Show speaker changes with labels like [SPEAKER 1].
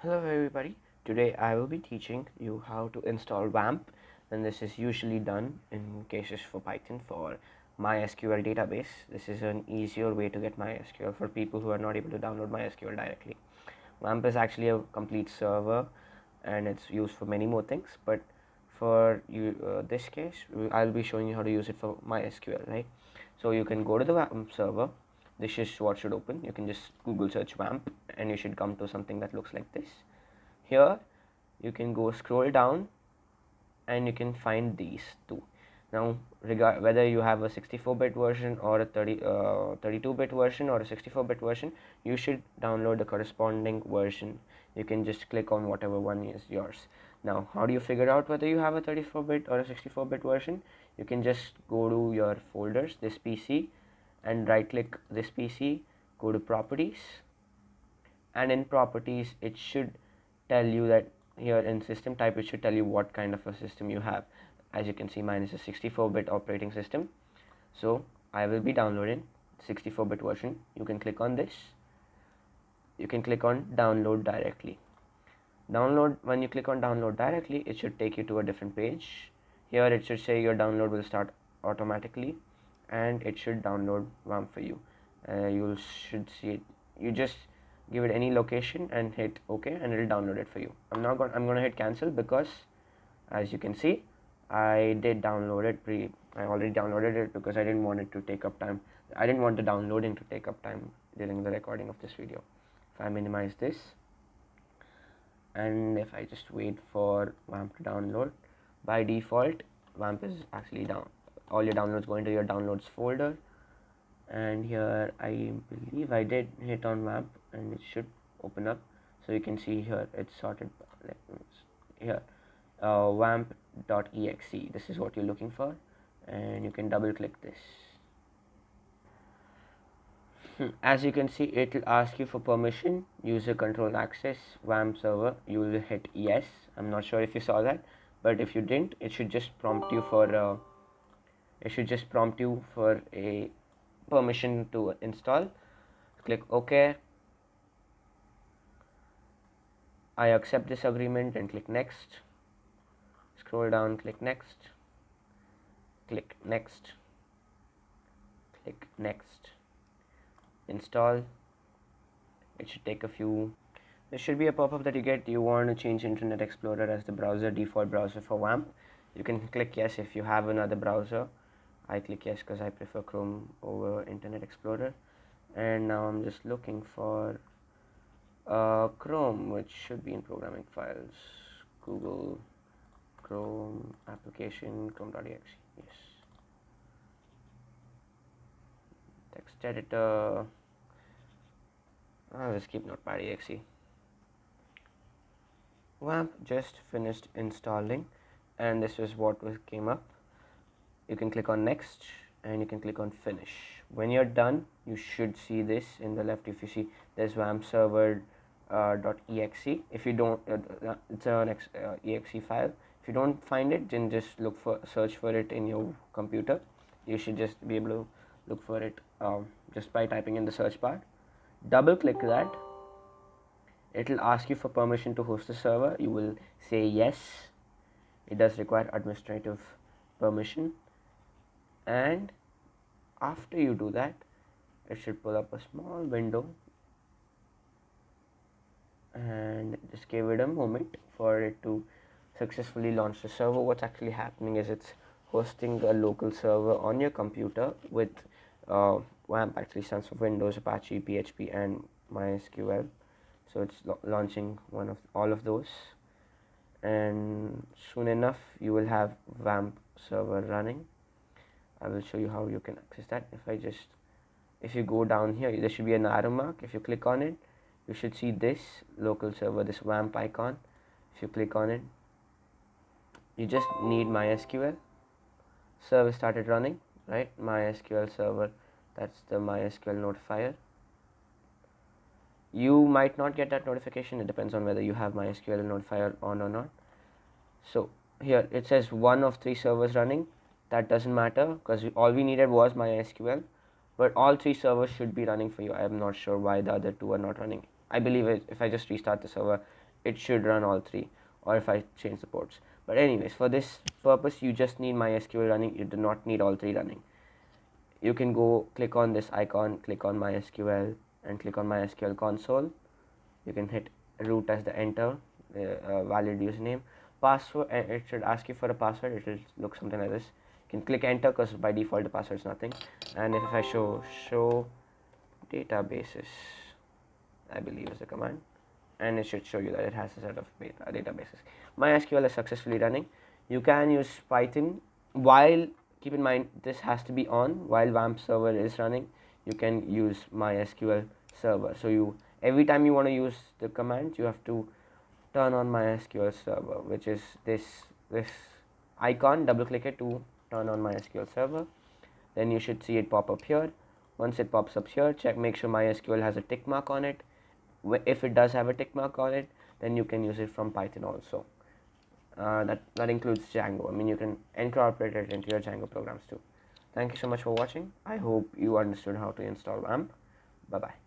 [SPEAKER 1] Hello everybody, today I will be teaching you how to install WAMP, and this is usually done in cases for Python for MySQL database. This is an easier way to get MySQL for people who are not able to download MySQL directly. WAMP is actually a complete server and it's used for many more things, but for this case I'll be showing you how to use it for MySQL, right? So you can go to the WAMP server. This is what should open. You can just Google search WAMP and you should come to something that looks like this. Here you can go scroll down and you can find these two. Now whether you have a 64-bit version or a 32-bit version or a 64-bit version, you should download the corresponding version. You can just click on whatever one is yours. Now how do you figure out whether you have a 34-bit or a 64-bit version? You can just go to your folders, this PC, and right click this PC, go to properties, and in properties it should tell you that here in system type it should tell you what kind of a system you have. As you can see, mine is a 64-bit operating system, so I will be downloading 64-bit version. You can click on this, you can click on download directly. When you click on download directly, it should take you to a different page. Here it should say your download will start automatically and it should download WAMP for you. You should see it. You just give it any location and hit OK and it'll download it for you. I'm gonna hit cancel because as you can see I did download it I already downloaded it because I didn't want it to take up time. I didn't want the downloading to take up time during the recording of this video. If I minimize this and if I just wait for WAMP to download, by default WAMP is actually down. All your downloads go into your downloads folder, and here I believe I did hit on WAMP and it should open up. So you can see here it's sorted here wamp.exe. this is what you're looking for, and you can double click this. As you can see, it will ask you for permission, user control access, WAMP server. You will hit yes. I'm not sure if you saw that, but if you didn't, it should just prompt you for a permission to install. Click OK. I accept this agreement and click next. Scroll down, click next. Click next. Click next. Install. It should take a few. There should be a pop-up that you get. You want to change Internet Explorer as the default browser for WAMP. You can click yes if you have another browser. I click yes because I prefer Chrome over Internet Explorer. And now I'm just looking for Chrome, which should be in programming files. Google Chrome application chrome.exe. Yes. Text editor. I'll just keep notepad.exe. WAMP just finished installing, and this is what came up. You can click on next and you can click on finish. When you're done, you should see this in the left. If you see there's WAMP server .exe. If you don't, it's an exe file. If you don't find it, then just search for it in your computer. You should just be able to look for it just by typing in the search bar. Double click that. It will ask you for permission to host the server. You will say yes. It does require administrative permission, and after you do that, it should pull up a small window, and just give it a moment for it to successfully launch the server. What's actually happening is it's hosting a local server on your computer with WAMP actually stands for Windows, Apache, PHP, and MySQL. So it's launching all of those, and soon enough you will have WAMP server running. I will show you how you can access that. If you go down here, there should be an arrow mark. If you click on it, you should see this local server, this WAMP icon. If you click on it, you just need MySQL. Server started running, right? MySQL server, that's the MySQL notifier. You might not get that notification. It depends on whether you have MySQL notifier on or not. So here it says 1 of 3 servers running. That doesn't matter because all we needed was MySQL, but all 3 servers should be running for you. I am not sure why the other 2 are not running. I believe if I just restart the server, it should run all three, or if I change the ports. But anyways, for this purpose you just need MySQL running. You do not need all three running. You can go click on this icon, click on MySQL, and click on MySQL console. You can hit root as the enter, valid username, password, and it should ask you for a password. It will look something like this. You can click enter because by default the password is nothing. And if I show databases, I believe is the command, and it should show you that it has a set of databases. MySQL is successfully running. You can use Python while, keep in mind this has to be on while WAMP server is running. You can use MySQL server. So you, every time you want to use the command, you have to turn on MySQL server, which is this icon. Double click it to turn on MySQL server. Then you should see it pop up here. Once it pops up here, make sure MySQL has a tick mark on it. If it does have a tick mark on it, then you can use it from Python also. That includes Django. I mean, you can incorporate it into your Django programs too. Thank you so much for watching. I hope you understood how to install WAMP. Bye bye.